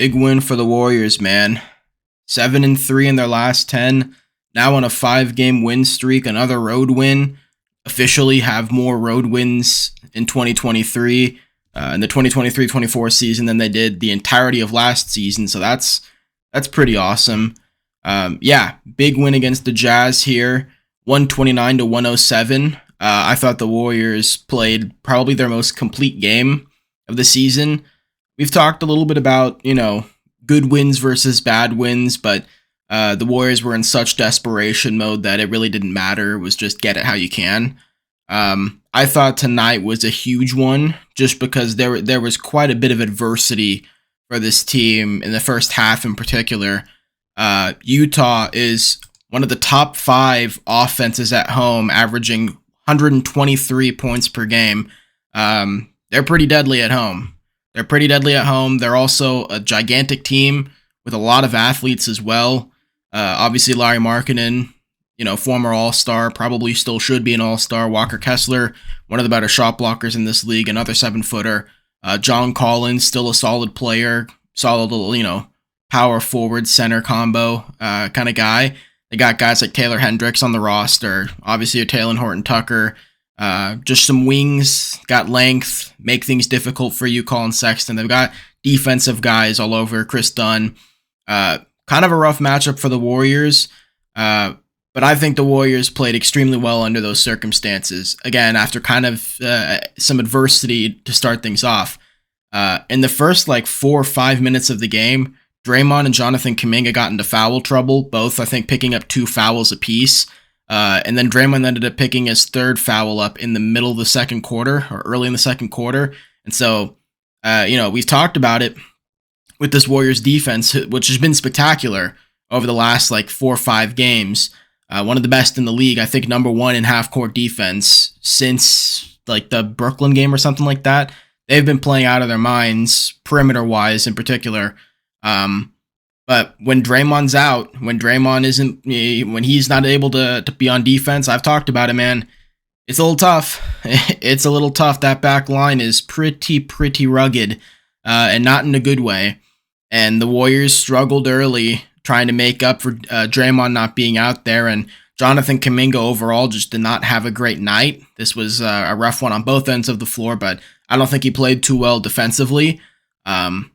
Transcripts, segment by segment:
Big win for the Warriors, man. 7-3 in their last 10. Now on a 5-game win streak, another road win. Officially have more road wins in 2023, in the 2023-24 season than they did the entirety of last season. So that's pretty awesome. Big win against the Jazz here, 129-107. I thought the Warriors played probably their most complete game of the season. We've talked a little bit about, good wins versus bad wins, but the Warriors were in such desperation mode that it really didn't matter. It was just get it how you can. I thought tonight was a huge one just because there was quite a bit of adversity for this team in the first half in particular. Utah is one of the top 5 offenses at home, averaging 123 points per game. They're pretty deadly at home. They're also a gigantic team with a lot of athletes as well. Obviously, Larry Markkinen, former All-Star, probably still should be an All-Star. Walker Kessler, one of the better shot blockers in this league, another 7-footer. John Collins, still a solid player, solid little, power forward center combo kind of guy. They got guys like Taylor Hendricks on the roster. Obviously, a Taylor Horton Tucker. Just some wings, got length, make things difficult for you, Colin Sexton. They've got defensive guys all over. Chris Dunn. Kind of a rough matchup for the Warriors, but I think the Warriors played extremely well under those circumstances. Again, after kind of some adversity to start things off. In the first 4 or 5 minutes of the game, Draymond and Jonathan Kuminga got into foul trouble, both I think picking up 2 fouls apiece. And then Draymond ended up picking his 3rd foul up in the middle of the second quarter or early in the second quarter. And so, we've talked about it with this Warriors defense, which has been spectacular over the last 4 or 5 games. One of the best in the league. I think number 1 in half-court defense since the Brooklyn game or something like that. They've been playing out of their minds, perimeter-wise in particular. But when Draymond's out, when he's not able to be on defense, I've talked about it, man. It's a little tough. It's a little tough. That back line is pretty rugged, and not in a good way. And the Warriors struggled early trying to make up for Draymond not being out there. And Jonathan Kuminga overall just did not have a great night. This was a rough one on both ends of the floor, but I don't think he played too well defensively.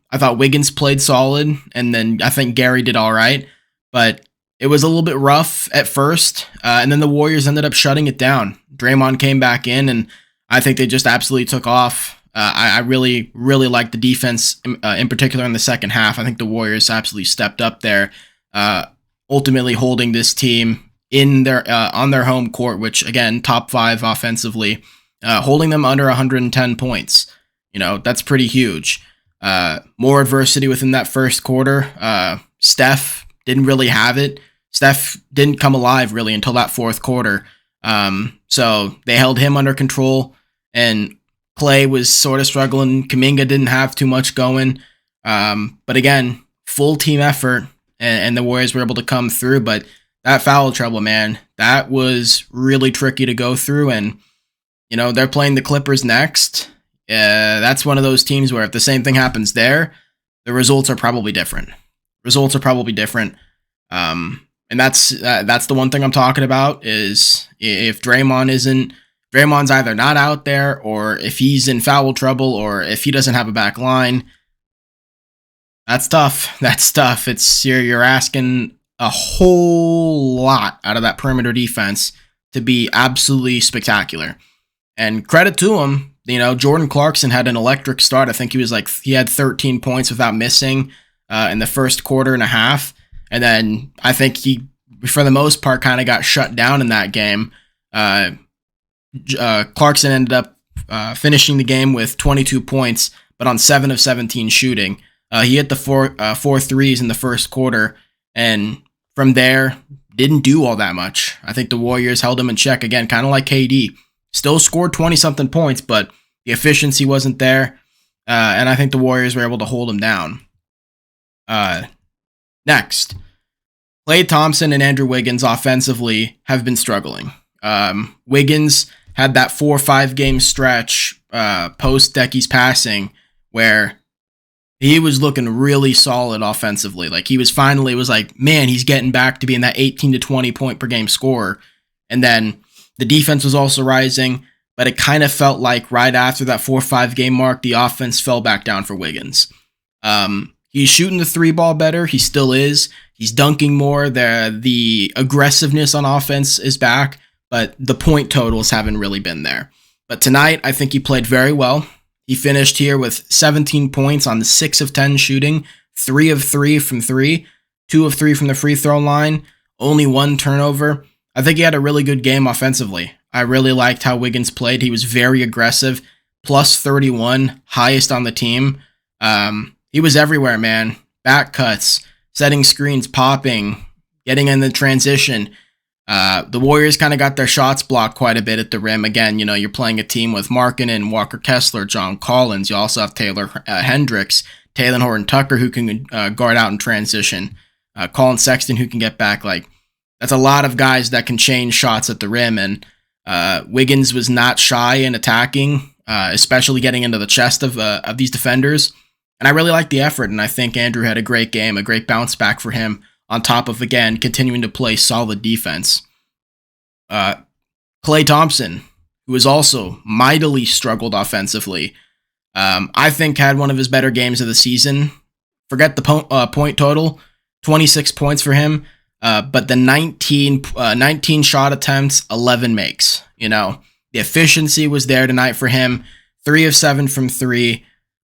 I thought Wiggins played solid, and then I think Gary did all right, but it was a little bit rough at first, and then the Warriors ended up shutting it down. Draymond came back in, and I think they just absolutely took off. I really liked the defense, in particular in the second half. I think the Warriors absolutely stepped up there, ultimately holding this team in their on their home court, which again, top 5 offensively, holding them under 110 points. That's pretty huge. More adversity within that first quarter. Steph didn't really have it. Steph didn't come alive really until that fourth quarter. So they held him under control, and Klay was sort of struggling. Kuminga didn't have too much going. But again, full team effort, and the Warriors were able to come through. But that foul trouble, man, that was really tricky to go through. And, they're playing the Clippers next. That's one of those teams where if the same thing happens there, the results are probably different. And that's the one thing I'm talking about is if Draymond's either not out there, or if he's in foul trouble, or if he doesn't have a back line, that's tough. It's you're asking a whole lot out of that perimeter defense to be absolutely spectacular. And credit to him, Jordan Clarkson had an electric start. I think he had 13 points without missing in the first quarter and a half. And then I think he, for the most part, kind of got shut down in that game. Clarkson ended up finishing the game with 22 points, but on 7 of 17 shooting. He hit the four threes in the first quarter, and from there, didn't do all that much. I think the Warriors held him in check again, kind of like KD. Still scored 20-something points, but the efficiency wasn't there, and I think the Warriors were able to hold him down. Next, Klay Thompson and Andrew Wiggins offensively have been struggling. Wiggins had that 4 or 5 game stretch post Decky's passing where He was looking really solid offensively. Like he was finally, it was like, man, he's getting back to being that 18 to 20 point per game scorer. And then the defense was also rising, but it kind of felt like right after that 4-5 game mark, the offense fell back down for Wiggins. He's shooting the three ball better. He still is. He's dunking more. The aggressiveness on offense is back, but the point totals haven't really been there. But tonight, I think he played very well. He finished here with 17 points on the 6 of 10 shooting, 3 of 3 from 3, 2 of 3 from the free throw line, only 1 turnover. I think he had a really good game offensively. I really liked how Wiggins played. He was very aggressive, plus 31, highest on the team. He was everywhere, man. Back cuts, setting screens, popping, getting in the transition. The Warriors kind of got their shots blocked quite a bit at the rim. Again, you're playing a team with Markkanen, Walker Kessler, John Collins. You also have Taylor Hendricks, Talen Horton-Tucker, who can guard out in transition. Colin Sexton, who can get back. Like, that's a lot of guys that can change shots at the rim. And Wiggins was not shy in attacking, especially getting into the chest of these defenders. And I really liked the effort, and I think Andrew had a great game, a great bounce back for him, on top of, again, continuing to play solid defense. Klay Thompson, who has also mightily struggled offensively, I think had one of his better games of the season. Forget the point total, 26 points for him, but the 19 shot attempts, 11 makes. The efficiency was there tonight for him. 3 of 7 from 3.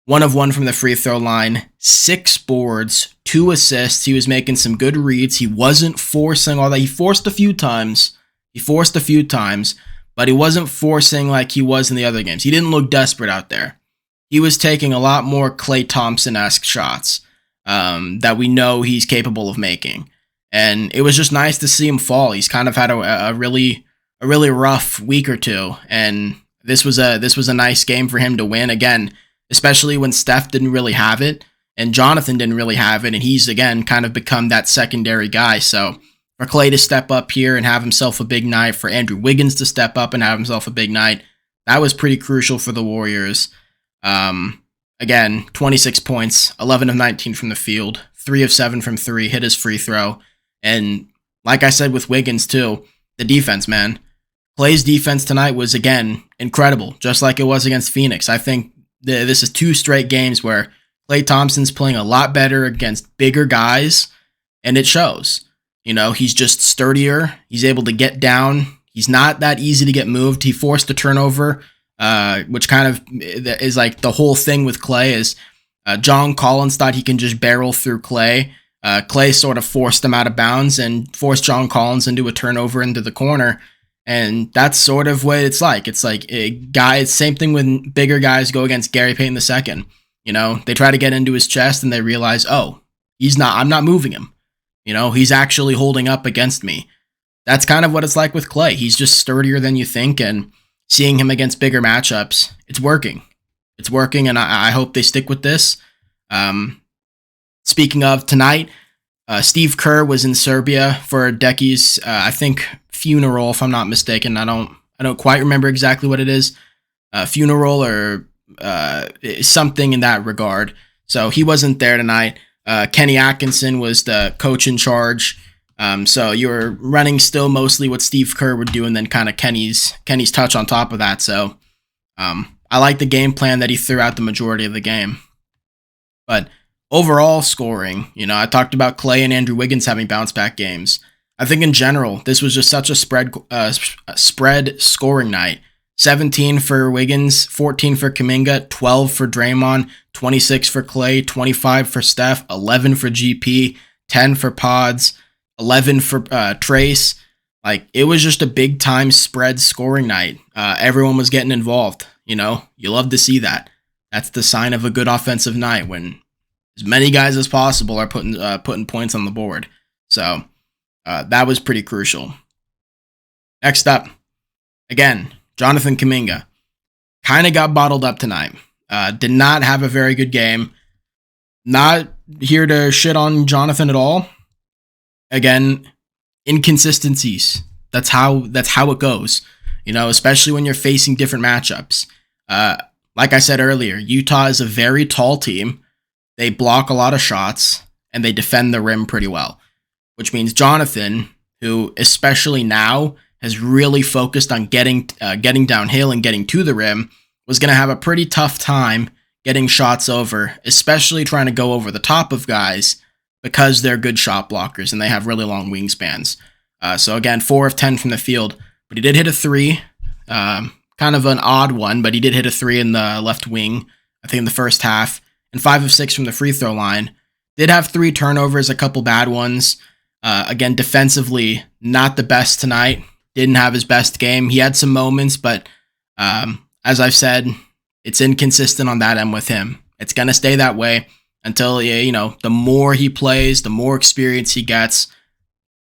1 of 1 from the free throw line, 6 boards, 2 assists. He was making some good reads. He wasn't forcing all that. He forced a few times, but he wasn't forcing like he was in the other games. He didn't look desperate out there. He was taking a lot more Klay Thompson-esque shots that we know he's capable of making. And it was just nice to see him fall. He's kind of had a really rough week or two, and this was a nice game for him to win again. Especially when Steph didn't really have it and Jonathan didn't really have it, and he's, again, kind of become that secondary guy. So for Klay to step up here and have himself a big night, for Andrew Wiggins to step up and have himself a big night, that was pretty crucial for the Warriors. Again, 26 points, 11 of 19 from the field, 3 of 7 from 3, hit his free throw. And like I said with Wiggins too, the defense, man. Klay's defense tonight was, again, incredible, just like it was against Phoenix. I think this is 2 straight games where Klay Thompson's playing a lot better against bigger guys, and it shows. He's just sturdier. He's able to get down. He's not that easy to get moved. He forced a turnover, which kind of is like the whole thing with Klay is John Collins thought he can just barrel through Klay. Klay sort of forced him out of bounds and forced John Collins into a turnover into the corner. And that's sort of what it's like. It's like same thing when bigger guys go against Gary Payton II. They try to get into his chest and they realize, oh, I'm not moving him. He's actually holding up against me. That's kind of what it's like with Klay. He's just sturdier than you think, and seeing him against bigger matchups, it's working. It's working, and I hope they stick with this. Speaking of tonight, Steve Kerr was in Serbia for Decky's, I think, funeral, if I'm not mistaken. I don't quite remember exactly what it is. Funeral or something in that regard. So he wasn't there tonight. Kenny Atkinson was the coach in charge. So you're running still mostly what Steve Kerr would do, and then kind of Kenny's touch on top of that. So I like the game plan that he threw out the majority of the game. But overall scoring, I talked about Klay and Andrew Wiggins having bounce back games. I think in general, this was just such a spread scoring night. 17 for Wiggins, 14 for Kuminga, 12 for Draymond, 26 for Klay, 25 for Steph, 11 for GP, 10 for Pods, 11 for Trace. Like, it was just a big time spread scoring night. Everyone was getting involved. You love to see that. That's the sign of a good offensive night, when as many guys as possible are putting points on the board. So that was pretty crucial. Next up, again, Jonathan Kuminga kind of got bottled up tonight. Did not have a very good game. Not here to shit on Jonathan at all. Again, inconsistencies. That's how it goes. Especially when you're facing different matchups. Like I said earlier, Utah is a very tall team. they block a lot of shots, and they defend the rim pretty well, which means Jonathan, who especially now has really focused on getting downhill and getting to the rim, was going to have a pretty tough time getting shots over, especially trying to go over the top of guys because they're good shot blockers and they have really long wingspans. So again, 4 of 10 from the field, but he did hit a 3, kind of an odd one, but he did hit a 3 in the left wing, I think in the first half, and 5 of 6 from the free throw line. Did have 3 turnovers, a couple bad ones. Again, defensively, not the best tonight. Didn't have his best game. He had some moments, but as I've said, it's inconsistent on that end with him. It's going to stay that way until, the more he plays, the more experience he gets,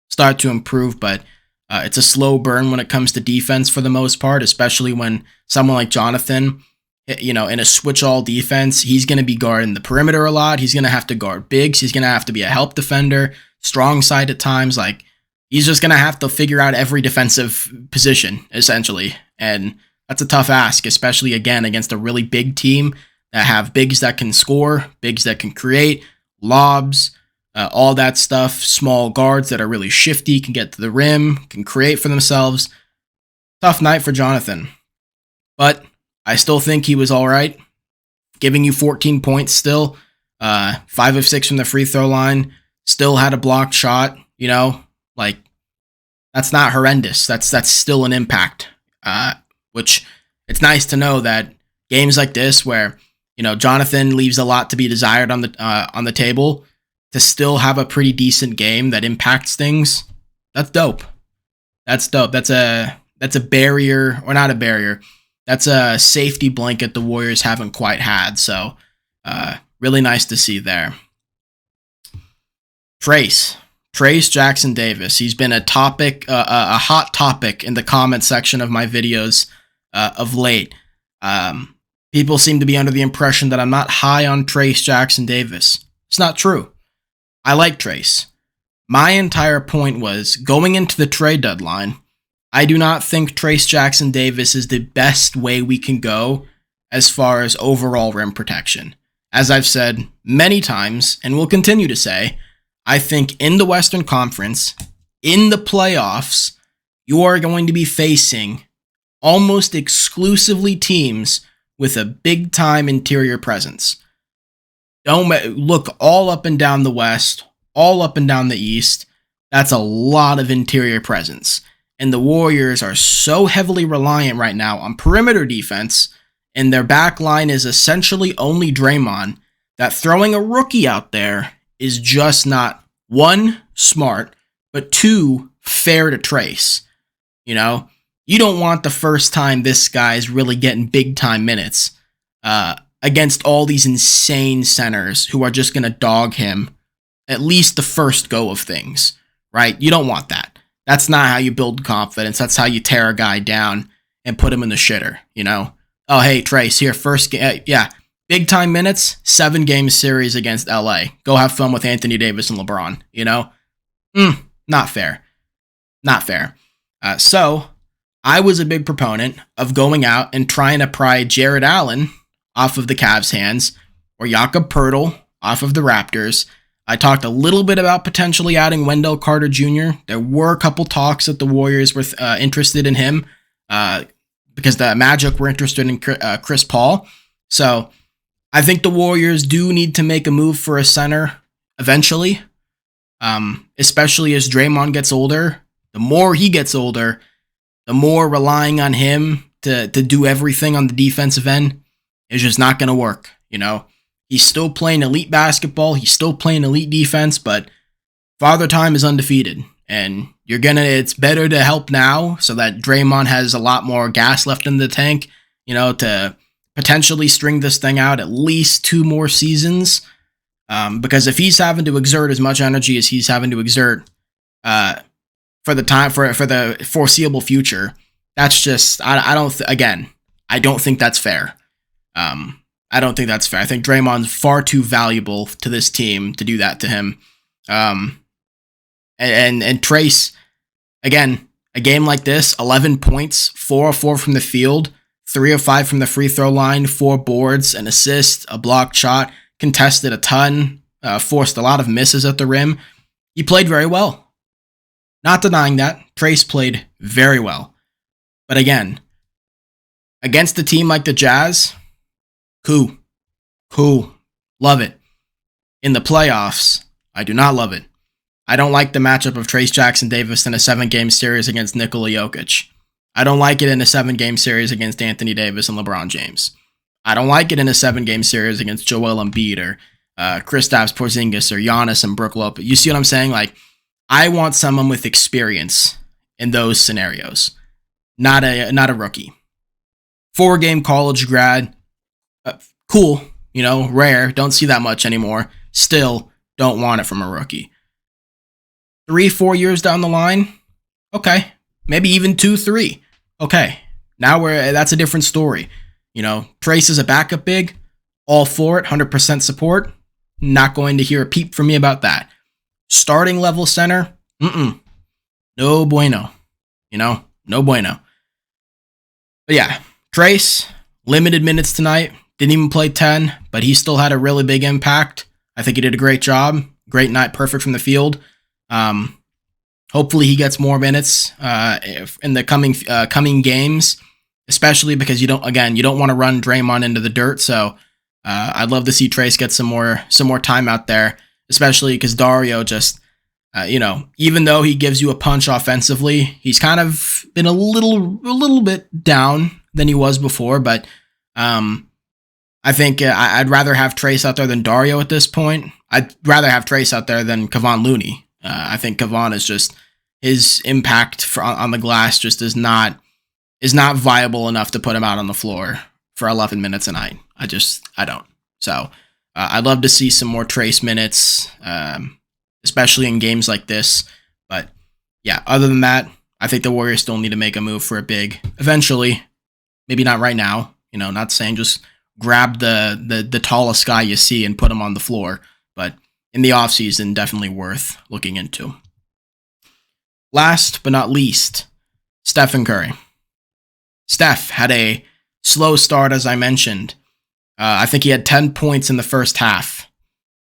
start to improve. But it's a slow burn when it comes to defense for the most part, especially when someone like Jonathan, in a switch-all defense, he's going to be guarding the perimeter a lot. He's going to have to guard bigs. He's going to have to be a help defender, strong side at times. Like, he's just going to have to figure out every defensive position, essentially. And that's a tough ask, especially, again, against a really big team that have bigs that can score, bigs that can create, lobs, all that stuff, small guards that are really shifty, can get to the rim, can create for themselves. Tough night for Jonathan. But I still think he was all right, giving you 14 points still, 5 of 6 from the free throw line, still had a blocked shot, that's not horrendous. That's still an impact, which it's nice to know that games like this where, Jonathan leaves a lot to be desired on the table, to still have a pretty decent game that impacts things. That's dope. That's dope. That's a barrier, or not a barrier. That's a safety blanket the Warriors haven't quite had. So, really nice to see there. Trace Jackson Davis. He's been a hot topic in the comment section of my videos of late. People seem to be under the impression that I'm not high on Trace Jackson Davis. It's not true. I like Trace. My entire point was, going into the trade deadline, I do not think Trace Jackson Davis is the best way we can go as far as overall rim protection. As I've said many times, and will continue to say, I think in the Western Conference, in the playoffs, you are going to be facing almost exclusively teams with a big-time interior presence. Don't look all up and down the West, all up and down the East. That's a lot of interior presence. And the Warriors are so heavily reliant right now on perimeter defense, and their back line is essentially only Draymond, that throwing a rookie out there is just not, 1, smart, but 2, fair to Trace. You don't want the first time this guy's really getting big-time minutes against all these insane centers who are just going to dog him at least the first go of things, right? You don't want that. That's not how you build confidence. That's how you tear a guy down and put him in the shitter, Oh, hey, Trace, here, first game. Yeah, big-time minutes, 7-game series against LA. Go have fun with Anthony Davis and LeBron, Not fair. Not fair. So, I was a big proponent of going out and trying to pry Jared Allen off of the Cavs' hands, or Jakob Poeltl off of the Raptors. I talked a little bit about potentially adding Wendell Carter Jr. There were a couple talks that the Warriors were interested in him because the Magic were interested in Chris Paul. So I think the Warriors do need to make a move for a center eventually, especially as Draymond gets older. The more he gets older, the more relying on him to do everything on the defensive end is just not going to work, He's still playing elite basketball, he's still playing elite defense, but Father Time is undefeated, and it's better to help now so that Draymond has a lot more gas left in the tank, to potentially string this thing out at least 2 more seasons, because if he's having to exert as much energy as he's having to exert for the foreseeable future, that's just, I don't think that's fair. I don't think that's fair. I think Draymond's far too valuable to this team to do that to him. And Trace, again, a game like this, 11 points, 4 of 4 from the field, 3 of 5 from the free throw line, 4 boards, an assist, a blocked shot, contested a ton, forced a lot of misses at the rim. He played very well. Not denying that. Trayce played very well. But again, against a team like the Jazz, cool. Love it. In the playoffs, I do not love it. I don't like the matchup of Trayce Jackson-Davis in a 7-game series against Nikola Jokic. I don't like it in a 7-game series against Anthony Davis and LeBron James. I don't like it in a 7-game series against Joel Embiid or Kristaps Porzingis or Giannis and Brook Lopez. You see what I'm saying? Like, I want someone with experience in those scenarios, not a rookie. 4-game college grad, cool, rare. Don't see that much anymore. Still, don't want it from a rookie. 3-4 years down the line, okay, maybe even 2-3. Okay, now that's a different story. Trayce is a backup big, all for it, 100% support. Not going to hear a peep from me about that. Starting level center, no bueno. No bueno. But yeah, Trayce, limited minutes tonight. Didn't even play 10, but he still had a really big impact. I think he did a great job. Great night, perfect from the field. Hopefully he gets more minutes in the coming games, especially because you don't want to run Draymond into the dirt. So I'd love to see Trayce get some more time out there, especially because Dario just even though he gives you a punch offensively, he's kind of been a little bit down than he was before. But I think I'd rather have Trayce out there than Dario at this point. I'd rather have Trayce out there than Kevon Looney. I think Kevon is just, his impact on the glass just is not viable enough to put him out on the floor for 11 minutes a night. I don't. So I'd love to see some more Trayce minutes, especially in games like this. But yeah, other than that, I think the Warriors still need to make a move for a big eventually. Maybe not right now. Not saying just grab the tallest guy you see and put him on the floor, but in the offseason, definitely worth looking into. Last but not least, Stephen Curry. Steph had a slow start, as I mentioned. I think he had 10 points in the first half.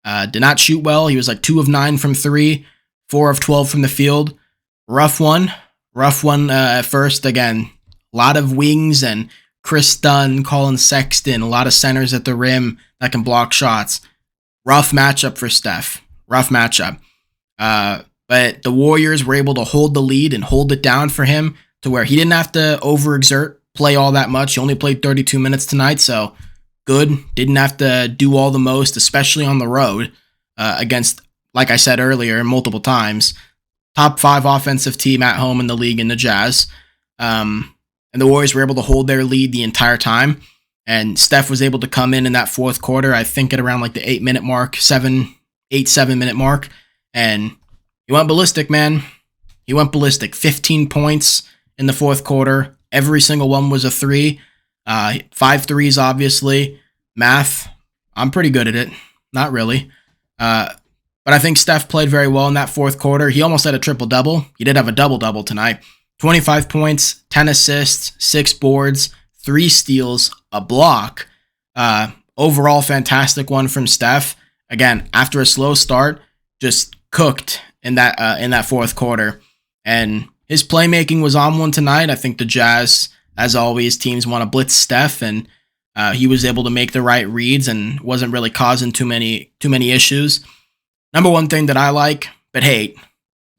Did not shoot well. He was like 2 of 9 from 3, 4 of 12 from the field. Rough one at first. Again, a lot of wings and Chris Dunn, Colin Sexton, a lot of centers at the rim that can block shots. Rough matchup for Steph. Rough matchup. But the Warriors were able to hold the lead and hold it down for him to where he didn't have to overexert, play all that much. He only played 32 minutes tonight, so good. Didn't have to do all the most, especially on the road against, like I said earlier, multiple times, top 5 offensive team at home in the league in the Jazz. And the Warriors were able to hold their lead the entire time. And Steph was able to come in that fourth quarter, I think at around like the 8-minute mark, 7-minute mark. And he went ballistic, man. He went ballistic. 15 points in the fourth quarter. Every single one was a 3. 5 threes, obviously. Math, I'm pretty good at it. Not really. But I think Steph played very well in that fourth quarter. He almost had a triple-double. He did have a double-double tonight. 25 points, 10 assists, 6 boards, 3 steals, a block. Overall, fantastic one from Steph. Again, after a slow start, just cooked in that fourth quarter. And his playmaking was on one tonight. I think the Jazz, as always, teams want to blitz Steph, and he was able to make the right reads and wasn't really causing too many issues. Number one thing that I like but hate,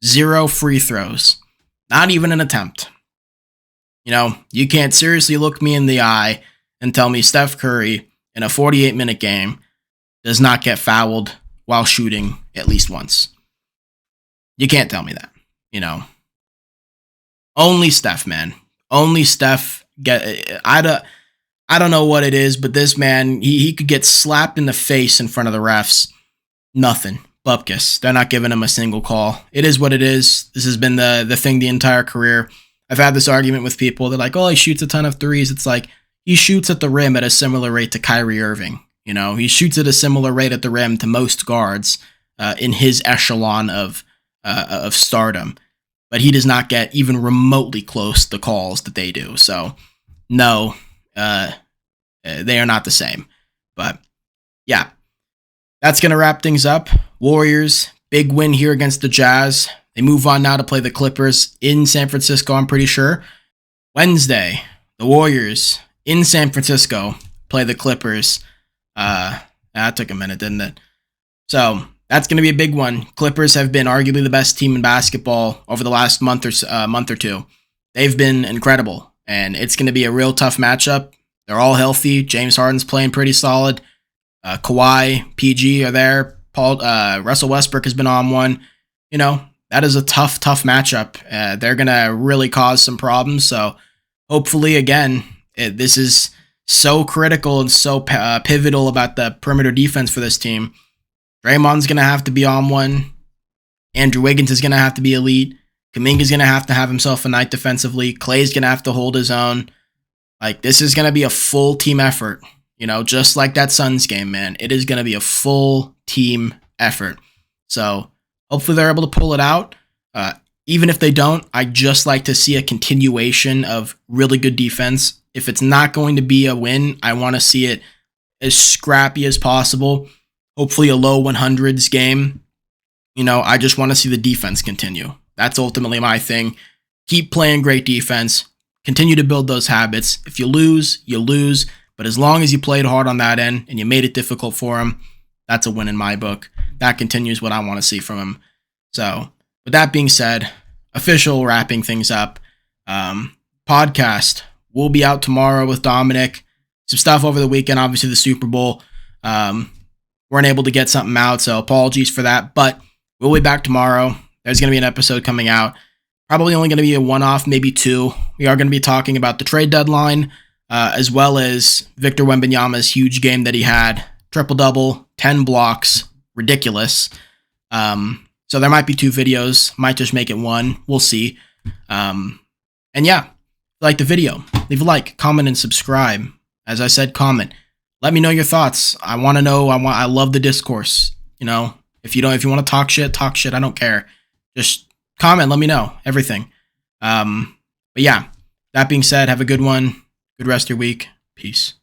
0 free throws. Not even an attempt. You can't seriously look me in the eye and tell me Steph Curry in a 48-minute game does not get fouled while shooting at least once. You can't tell me that. Only Steph, man. Only Steph I don't know what it is, but this man, he could get slapped in the face in front of the refs. Nothing. Bupkis. They're not giving him a single call. It is what it is. This has been the thing the entire career. I've had this argument with people. They're like, oh, he shoots a ton of threes. It's like, he shoots at the rim at a similar rate to Kyrie Irving. He shoots at a similar rate at the rim to most guards in his echelon of stardom. But he does not get even remotely close to the calls that they do. So, no, they are not the same. But, yeah. That's going to wrap things up. Warriors, big win here against the Jazz. They move on now to play the Clippers in San Francisco, I'm pretty sure. Wednesday, the Warriors in San Francisco play the Clippers. That took a minute, didn't it? So that's going to be a big one. Clippers have been arguably the best team in basketball over the last month or two. They've been incredible, and it's going to be a real tough matchup. They're all healthy. James Harden's playing pretty solid. Kawhi, PG are there. Russell Westbrook has been on one. You know, that is a tough matchup. They're going to really cause some problems. So hopefully, again, this is so critical and so pivotal about the perimeter defense for this team. Draymond's going to have to be on one. Andrew Wiggins is going to have to be elite. Kuminga's going to have himself a night defensively. Klay's going to have to hold his own. Like, this is going to be a full team effort. You know, just like that Suns game, man. It is going to be a full team effort. So hopefully they're able to pull it out. Even if they don't, I just like to see a continuation of really good defense. If it's not going to be a win, I want to see it as scrappy as possible. Hopefully a low 100s game. You know, I just want to see the defense continue. That's ultimately my thing. Keep playing great defense. Continue to build those habits. If you lose, you lose. But as long as you played hard on that end and you made it difficult for them, that's a win in my book. That continues what I want to see from him. So, with that being said, official wrapping things up. Podcast will be out tomorrow with Dominic. Some stuff over the weekend, obviously the Super Bowl. Weren't able to get something out, so apologies for that. But we'll be back tomorrow. There's going to be an episode coming out. Probably only going to be a one-off, maybe two. We are going to be talking about the trade deadline, as well as Victor Wembanyama's huge game that he had. Triple-double, 10 blocks, ridiculous. So there might be two videos, might just make it one. We'll see. And yeah, if you like the video, leave a like, comment, and subscribe. As I said, comment. Let me know your thoughts. I want to know. I love the discourse. You know, if you want to talk shit, talk shit. I don't care. Just comment. Let me know everything. But yeah, that being said, have a good one. Good rest of your week. Peace.